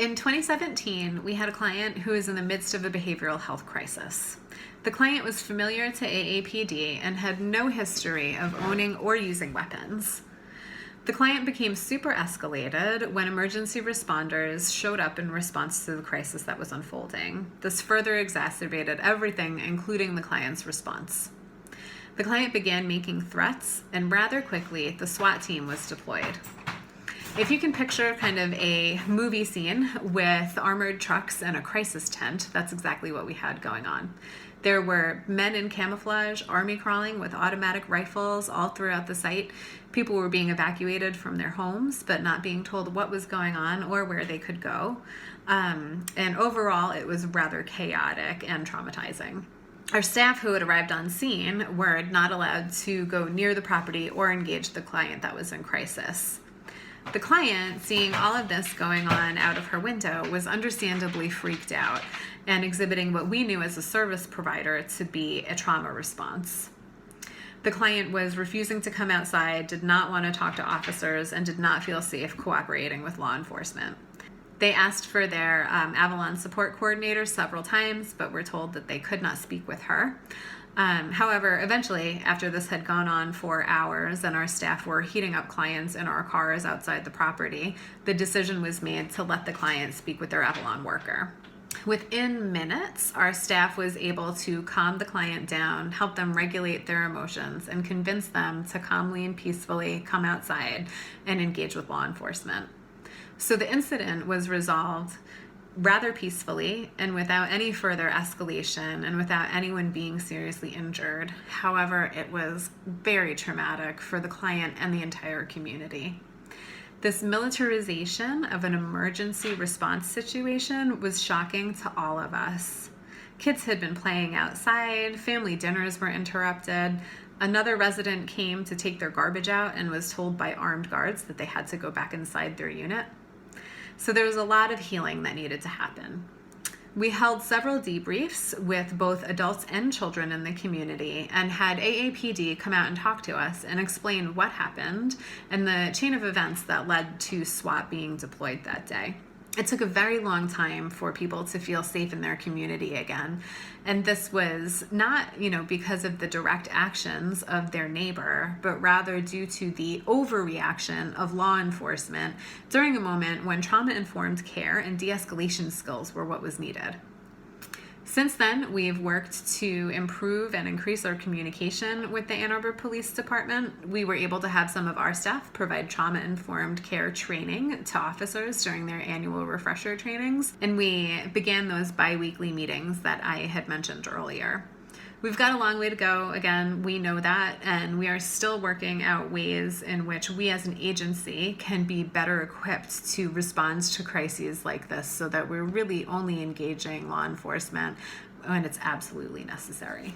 In 2017, we had a client who was in the midst of a behavioral health crisis. The client was familiar to AAPD and had no history of owning or using weapons. The client became super escalated when emergency responders showed up in response to the crisis that was unfolding. This further exacerbated everything, including the client's response. The client began making threats, and rather quickly, the SWAT team was deployed. If you can picture kind of a movie scene with armored trucks and a crisis tent, that's exactly what we had going on. There were men in camouflage, army crawling with automatic rifles all throughout the site. People were being evacuated from their homes, but not being told what was going on or where they could go. And overall, it was rather chaotic and traumatizing. Our staff who had arrived on scene were not allowed to go near the property or engage the client that was in crisis. The client, seeing all of this going on out of her window, was understandably freaked out and exhibiting what we knew as a service provider to be a trauma response. The client was refusing to come outside, did not want to talk to officers, and did not feel safe cooperating with law enforcement. They asked for their Avalon support coordinator several times, but were told that they could not speak with her. However, eventually, after this had gone on for hours and our staff were heating up clients in our cars outside the property, the decision was made to let the client speak with their Avalon worker. Within minutes, our staff was able to calm the client down, help them regulate their emotions, and convince them to calmly and peacefully come outside and engage with law enforcement. So the incident was resolved rather peacefully and without any further escalation and without anyone being seriously injured. However, it was very traumatic for the client and the entire community. This militarization of an emergency response situation was shocking to all of us. Kids had been playing outside, family dinners were interrupted. Another resident came to take their garbage out and was told by armed guards that they had to go back inside their unit. So there was a lot of healing that needed to happen. We held several debriefs with both adults and children in the community and had AAPD come out and talk to us and explain what happened and the chain of events that led to SWAT being deployed that day. It took a very long time for people to feel safe in their community again. And this was not, because of the direct actions of their neighbor, but rather due to the overreaction of law enforcement during a moment when trauma-informed care and de-escalation skills were what was needed. Since then, we've worked to improve and increase our communication with the Ann Arbor Police Department. We were able to have some of our staff provide trauma-informed care training to officers during their annual refresher trainings, and we began those bi-weekly meetings that I had mentioned earlier. We've got a long way to go. Again, we know that, and we are still working out ways in which we as an agency can be better equipped to respond to crises like this so that we're really only engaging law enforcement when it's absolutely necessary.